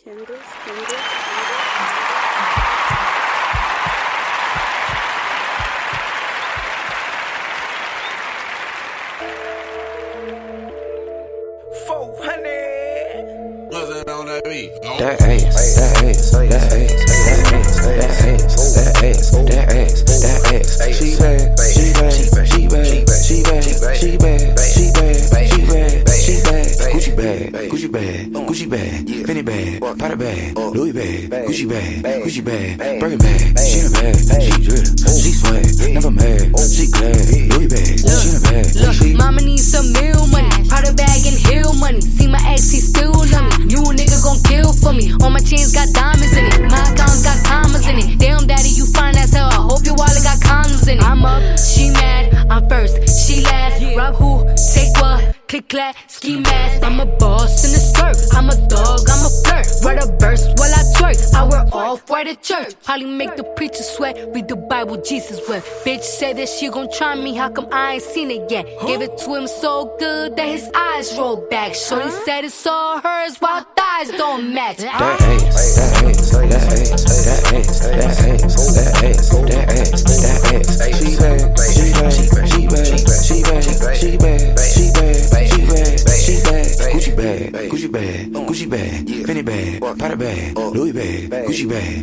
Candice. Gucci bag, Fendi bag, Prada bag, Louis bag, Gucci bag, Birkin bag, she in a bag, she drip, she swag, never mad, she glad, Louis bag, she in a bag. Look, mama needs some meal money, Prada bag and hill money. See my ex, he still love me. New nigga gon' kill for me. All my chains got diamonds in it, my accounts got commas in it. Damn daddy, you fine as hell. I hope your wallet got condoms in it. I'm up, she mad, I'm first, she last. Rob who, take what? Click clack, ski mask. I'm a boss in a skirt. I'm a dog, I'm a flirt. Write a verse while I twerk. I wear off-white at church. Probably make the preacher sweat. Read the Bible, Jesus wept. Bitch said that she gon' try me. How come I ain't seen it yet? Gave it to him so good that his eyes rolled back. Shorty said it's all hers while thighs don't match. That ass. Gucci bag, Fendi bag, Prada bag, Louis bag, Gucci bag,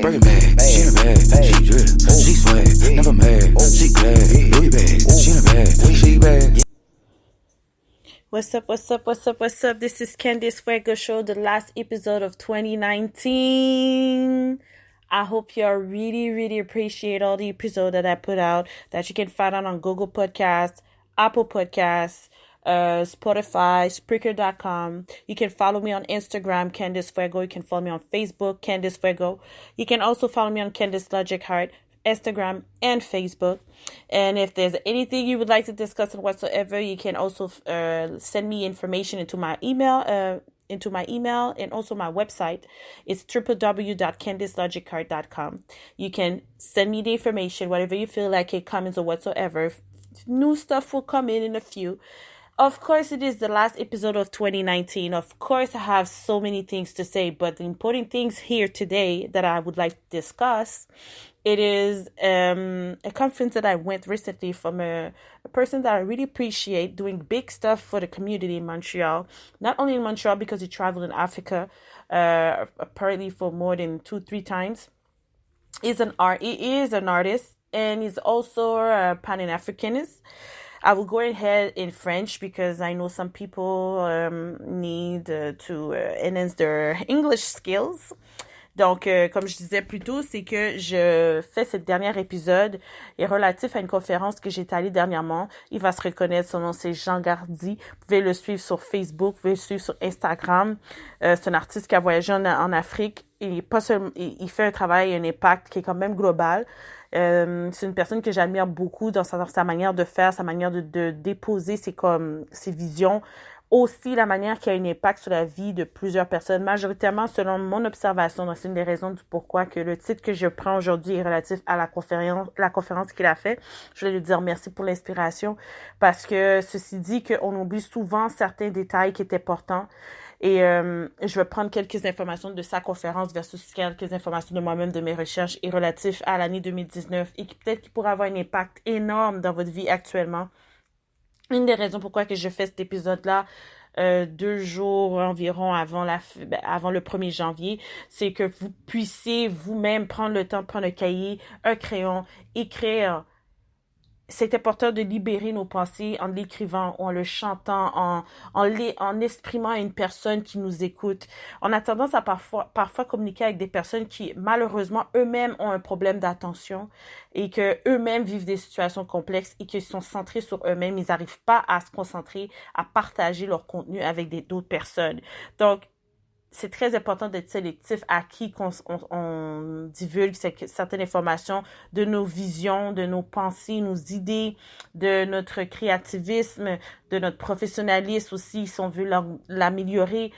Birkin bag, she in a bag, she drip, she swag, never mad, she glad, Louis bag, she in a bag, she bag. What's up? This is Candice Fuego Show, the last episode of 2019. I hope you really appreciate all the episodes that I put out that you can find out on Google Podcasts, Apple Podcasts, Spotify, Spreaker.com. You can follow me on Instagram, Candice Fuego. You can follow me on Facebook, Candice Fuego. You can also follow me on Candice Logic Heart, Instagram and Facebook. And if there's anything you would like to discuss and whatsoever, you can also send me information into my email and also my website. It's www.candicelogicheart.com. You can send me the information, whatever you feel like it, comments or whatsoever. New stuff will come in a few. Of course, it is the last episode of 2019. Of course, I have so many things to say, but the important things here today that I would like to discuss, it is a conference that I went recently from a person that I really appreciate doing big stuff for the community in Montreal. Not only in Montreal because he traveled in Africa, apparently for more than 2-3 times. He is an artist, and he's also a Pan-Africanist. I will go ahead in French because I know some people need to enhance their English skills. Donc, comme je disais plus tôt, c'est que je fais ce dernier épisode est relatif à une conférence que j'étais allée dernièrement. Il va se reconnaître, son nom c'est Jean Gardy. Vous pouvez le suivre sur Facebook, vous pouvez le suivre sur Instagram. C'est un artiste qui a voyagé en Afrique et pas seulement, il fait un travail, un impact qui est quand même global. C'est une personne que j'admire beaucoup dans sa manière de faire, sa manière de déposer ses visions. Aussi, la manière qu'il a un impact sur la vie de plusieurs personnes, majoritairement selon mon observation. Donc, c'est une des raisons du pourquoi que le titre que je prends aujourd'hui est relatif à la conférence qu'il a fait. Je voulais lui dire merci pour l'inspiration parce que ceci dit qu'on oublie souvent certains détails qui étaient importants. Et je vais prendre quelques informations de sa conférence versus quelques informations de moi-même, de mes recherches et relatifs à l'année 2019 et qui peut-être qui pourra avoir un impact énorme dans votre vie actuellement. Une des raisons pourquoi que je fais cet épisode-là 2 jours environ avant le 1er janvier, c'est que vous puissiez vous-même prendre le temps de prendre un cahier, un crayon, écrire. C'est important de libérer nos pensées en l'écrivant ou en le chantant, en exprimant à une personne qui nous écoute. On a tendance à parfois communiquer avec des personnes qui, malheureusement, eux-mêmes ont un problème d'attention et que eux-mêmes vivent des situations complexes et qu'ils sont centrés sur eux-mêmes. Ils n'arrivent pas à se concentrer, à partager leur contenu avec d'autres personnes. Donc, c'est très important d'être sélectif à qui on divulgue certaines informations de nos visions, de nos pensées, nos idées, de notre créativisme, de notre professionnalisme aussi, si on veut l'améliorer.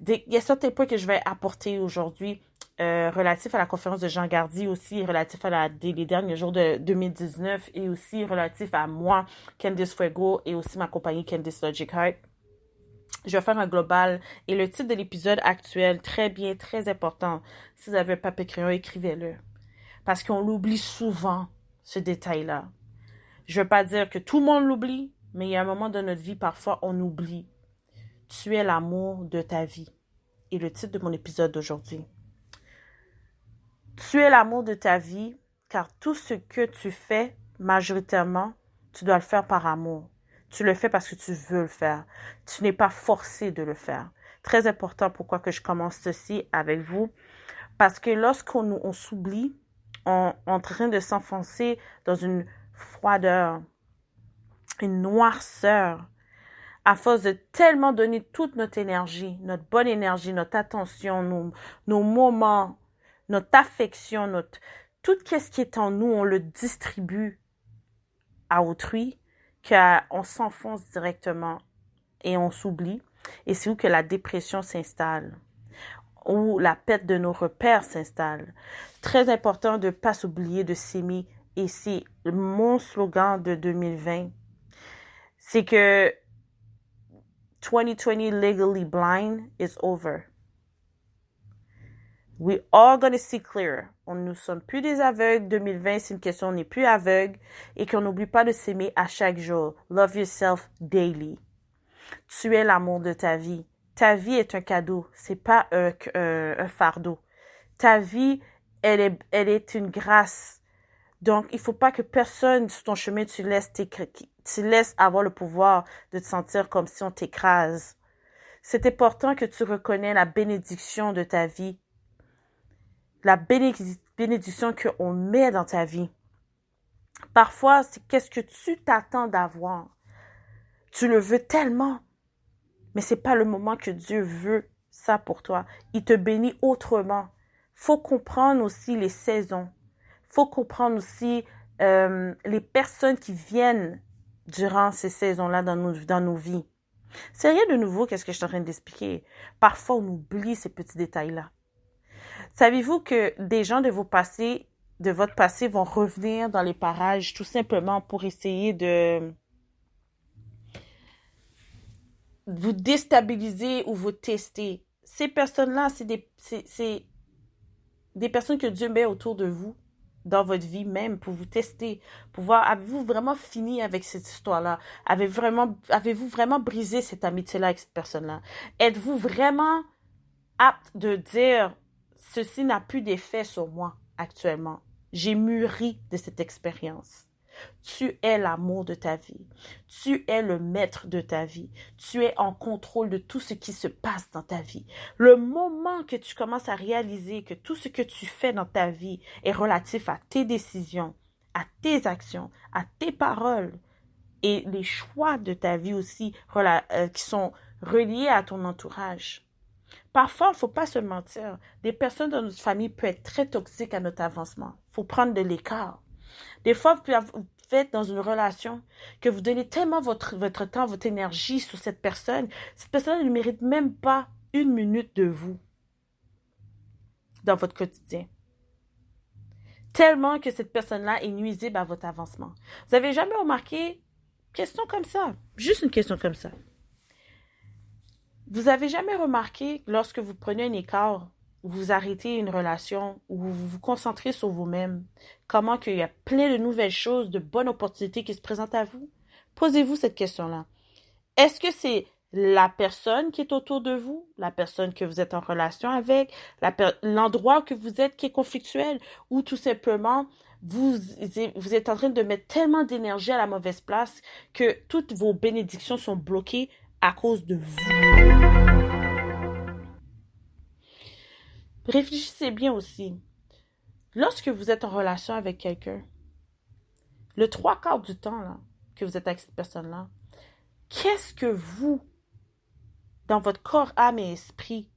Il y a certains points que je vais apporter aujourd'hui relatifs à la conférence de Jean Gardy aussi, relatifs à les derniers jours de 2019 et aussi relatifs à moi, Candice Fuego, et aussi ma compagnie Candice Logic Heart. Je vais faire un global. Et le titre de l'épisode actuel, très bien, très important. Si vous avez un papier crayon, écrivez-le. Parce qu'on l'oublie souvent, ce détail-là. Je ne veux pas dire que tout le monde l'oublie, mais il y a un moment de notre vie, parfois, on oublie. Tu es l'amour de ta vie. Et le titre de mon épisode d'aujourd'hui. Tu es l'amour de ta vie, car tout ce que tu fais, majoritairement, tu dois le faire par amour. Tu le fais parce que tu veux le faire. Tu n'es pas forcé de le faire. Très important pourquoi que je commence ceci avec vous. Parce que lorsqu'on s'oublie, on est en train de s'enfoncer dans une froideur, une noirceur, à force de tellement donner toute notre énergie, notre bonne énergie, notre attention, nos moments, notre affection, tout ce qui est en nous, on le distribue à autrui, qu'on s'enfonce directement et on s'oublie. Et c'est où que la dépression s'installe, où la perte de nos repères s'installe. Très important de ne pas s'oublier de s'aimer. Et c'est mon slogan de 2020. C'est que 2020 legally blind is over. We all gonna see clear. On ne sommes plus des aveugles. 2020, c'est une question, on n'est plus aveugle. Et qu'on n'oublie pas de s'aimer à chaque jour. Love yourself daily. Tu es l'amour de ta vie. Ta vie est un cadeau. C'est pas un fardeau. Ta vie, elle est une grâce. Donc, il faut pas que personne sur ton chemin, tu laisses avoir le pouvoir de te sentir comme si on t'écrase. C'est important que tu reconnais la bénédiction de ta vie. La bénédiction qu'on met dans ta vie. Parfois, c'est qu'est-ce que tu t'attends d'avoir. Tu le veux tellement, mais c'est pas le moment que Dieu veut ça pour toi. Il te bénit autrement. Faut comprendre aussi les saisons. Faut comprendre aussi les personnes qui viennent durant ces saisons-là dans nos vies. C'est rien de nouveau qu'est-ce que je suis en train d'expliquer. Parfois, on oublie ces petits détails-là. Savez-vous que des gens de votre passé vont revenir dans les parages tout simplement pour essayer de vous déstabiliser ou vous tester? Ces personnes-là, c'est des personnes que Dieu met autour de vous, dans votre vie même, pour vous tester, pour voir, avez-vous vraiment fini avec cette histoire-là? Avez-vous vraiment brisé cette amitié-là avec cette personne-là? Êtes-vous vraiment apte de dire, ceci n'a plus d'effet sur moi actuellement. J'ai mûri de cette expérience. Tu es l'amour de ta vie. Tu es le maître de ta vie. Tu es en contrôle de tout ce qui se passe dans ta vie. Le moment que tu commences à réaliser que tout ce que tu fais dans ta vie est relatif à tes décisions, à tes actions, à tes paroles et les choix de ta vie aussi qui sont reliés à ton entourage. Parfois, il ne faut pas se mentir. Des personnes dans notre famille peuvent être très toxiques à notre avancement. Il faut prendre de l'écart. Des fois, vous êtes dans une relation que vous donnez tellement votre temps, votre énergie sur cette personne ne mérite même pas 1 minute de vous dans votre quotidien. Tellement que cette personne-là est nuisible à votre avancement. Vous n'avez jamais remarqué question comme ça? Juste une question comme ça. Vous avez jamais remarqué, lorsque vous prenez un écart, vous arrêtez une relation, ou vous vous concentrez sur vous-même, comment qu'il y a plein de nouvelles choses, de bonnes opportunités qui se présentent à vous? Posez-vous cette question-là. Est-ce que c'est la personne qui est autour de vous, la personne que vous êtes en relation avec, l'endroit que vous êtes qui est conflictuel, ou tout simplement, vous êtes en train de mettre tellement d'énergie à la mauvaise place que toutes vos bénédictions sont bloquées à cause de vous. Réfléchissez bien aussi. Lorsque vous êtes en relation avec quelqu'un, le 3/4 du temps là, que vous êtes avec cette personne-là, qu'est-ce que vous, dans votre corps, âme et esprit,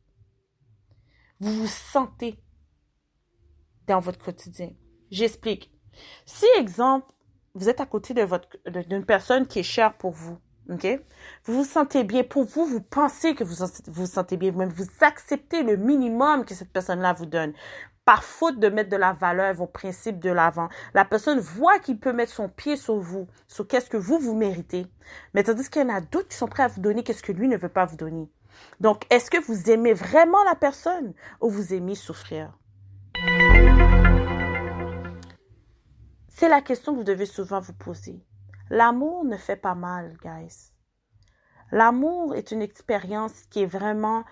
vous vous sentez dans votre quotidien? J'explique. Si, exemple, vous êtes à côté d'une personne qui est chère pour vous, OK? Vous vous sentez bien. Pour vous, vous pensez que vous vous sentez bien. Même vous acceptez le minimum que cette personne-là vous donne. Par faute de mettre de la valeur, vos principes de l'avant. La personne voit qu'il peut mettre son pied sur vous, sur qu'est-ce que vous méritez. Mais tandis qu'il y en a d'autres qui sont prêts à vous donner qu'est-ce que lui ne veut pas vous donner. Donc, est-ce que vous aimez vraiment la personne ou vous aimez souffrir? C'est la question que vous devez souvent vous poser. L'amour ne fait pas mal, guys. L'amour est une expérience qui est vraiment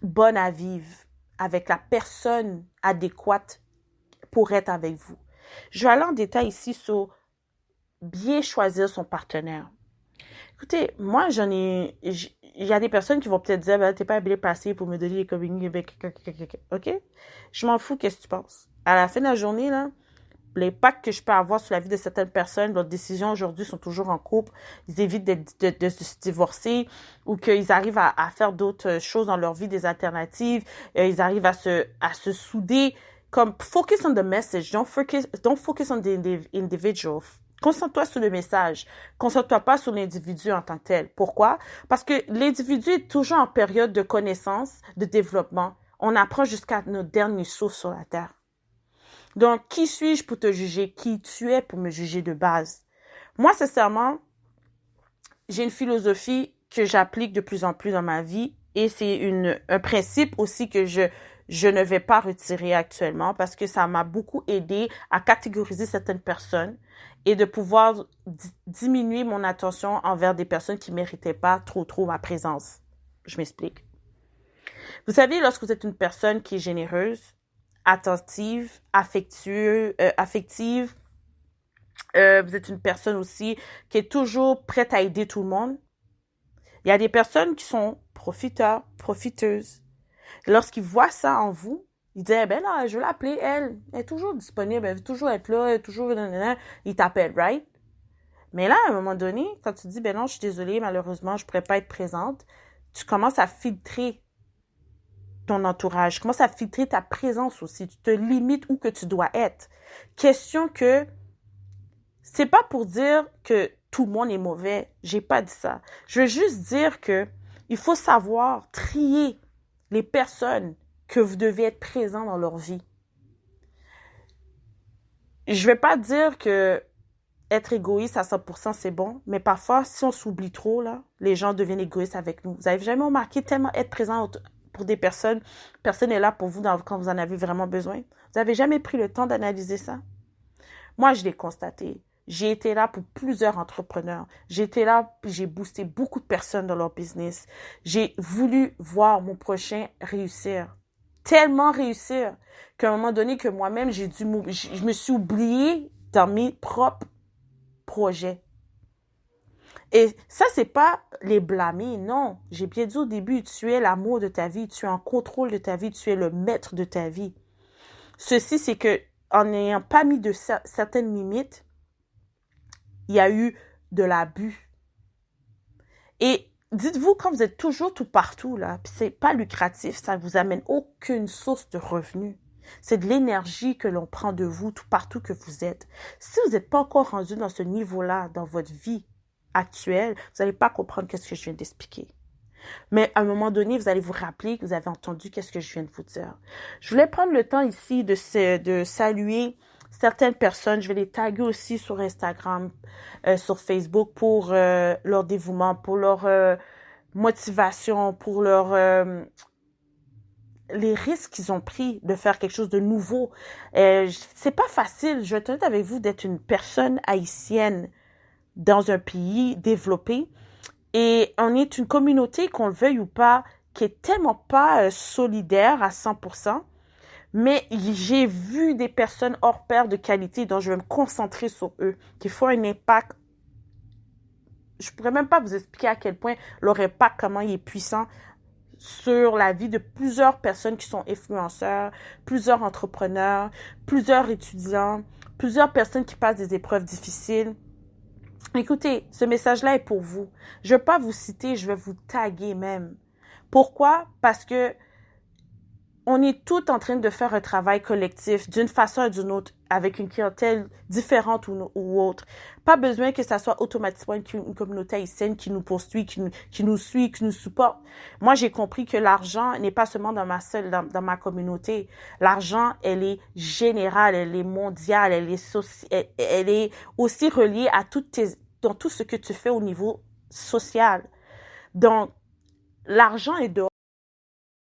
bonne à vivre avec la personne adéquate pour être avec vous. Je vais aller en détail ici sur bien choisir son partenaire. Écoutez, moi, il y a des personnes qui vont peut-être dire, ben, t'es pas bien placé pour me donner les communiques avec, OK? Je m'en fous, qu'est-ce que tu penses? À la fin de la journée, là, l'impact que je peux avoir sur la vie de certaines personnes, leurs décisions aujourd'hui sont toujours en couple, ils évitent de se divorcer ou qu'ils arrivent à faire d'autres choses dans leur vie, des alternatives, ils arrivent à se souder, comme focus on the message, don't focus on the individual. Concentre-toi sur le message, concentre-toi pas sur l'individu en tant que tel. Pourquoi? Parce que l'individu est toujours en période de connaissance, de développement. On apprend jusqu'à notre dernier saut sur la terre. Donc, qui suis-je pour te juger? Qui tu es pour me juger de base? Moi, sincèrement, j'ai une philosophie que j'applique de plus en plus dans ma vie et c'est un principe aussi que je ne vais pas retirer actuellement parce que ça m'a beaucoup aidé à catégoriser certaines personnes et de pouvoir diminuer mon attention envers des personnes qui ne méritaient pas trop ma présence. Je m'explique. Vous savez, lorsque vous êtes une personne qui est généreuse, attentive, affective, vous êtes une personne aussi qui est toujours prête à aider tout le monde. Il y a des personnes qui sont profiteurs, profiteuses. Lorsqu'ils voient ça en vous, ils disent, ben là, je vais l'appeler, elle est toujours disponible, elle veut toujours être là, elle est toujours... Ils t'appellent, right? Mais là, à un moment donné, quand tu dis, ben non, je suis désolée, malheureusement, je pourrais pas être présente, tu commences à filtrer ton entourage, commence à filtrer ta présence aussi. Tu te limites où que tu dois être. Question que c'est pas pour dire que tout le monde est mauvais. J'ai pas dit ça. Je veux juste dire que il faut savoir trier les personnes que vous devez être présents dans leur vie. Je vais pas dire que être égoïste à 100% c'est bon, mais parfois si on s'oublie trop là, les gens deviennent égoïstes avec nous. Vous avez jamais remarqué tellement être présent pour des personnes, personne n'est là pour vous quand vous en avez vraiment besoin. Vous n'avez jamais pris le temps d'analyser ça? Moi, je l'ai constaté. J'ai été là pour plusieurs entrepreneurs. J'ai été là, j'ai boosté beaucoup de personnes dans leur business. J'ai voulu voir mon prochain réussir. Tellement réussir qu'à un moment donné que moi-même, je me suis oubliée dans mes propres projets. Et ça, c'est pas les blâmer, non. J'ai bien dit au début, tu es l'amour de ta vie, tu es en contrôle de ta vie, tu es le maître de ta vie. Ceci, c'est que en n'ayant pas mis de certaines limites, il y a eu de l'abus. Et dites-vous, quand vous êtes toujours tout partout, là, puis c'est pas lucratif, ça ne vous amène aucune source de revenus. C'est de l'énergie que l'on prend de vous tout partout que vous êtes. Si vous n'êtes pas encore rendu dans ce niveau-là dans votre vie actuelle, vous n'allez pas comprendre ce que je viens d'expliquer. Mais à un moment donné, vous allez vous rappeler que vous avez entendu ce que je viens de vous dire. Je voulais prendre le temps ici de saluer certaines personnes. Je vais les taguer aussi sur Instagram, sur Facebook pour leur dévouement, pour leur motivation, pour leur... les risques qu'ils ont pris de faire quelque chose de nouveau. C'est pas facile, je vais être honnête avec vous, d'être une personne haïtienne dans un pays développé. Et on est une communauté, qu'on le veuille ou pas, qui est tellement pas solidaire à 100%. Mais j'ai vu des personnes hors pair de qualité dont je vais me concentrer sur eux, qui font un impact. Je pourrais même pas vous expliquer à quel point leur impact, comment il est puissant sur la vie de plusieurs personnes qui sont influenceurs, plusieurs entrepreneurs, plusieurs étudiants, plusieurs personnes qui passent des épreuves difficiles. Écoutez, ce message-là est pour vous. Je ne vais pas vous citer, je vais vous taguer même. Pourquoi? Parce que on est tous en train de faire un travail collectif d'une façon ou d'une autre, avec une clientèle différente ou autre. Pas besoin que ça soit automatiquement une communauté haïtienne qui nous poursuit, qui nous suit, qui nous supporte. Moi, j'ai compris que l'argent n'est pas seulement dans ma communauté. L'argent, elle est générale, elle est mondiale, elle est aussi reliée à dans tout ce que tu fais au niveau social. Donc, l'argent est dehors.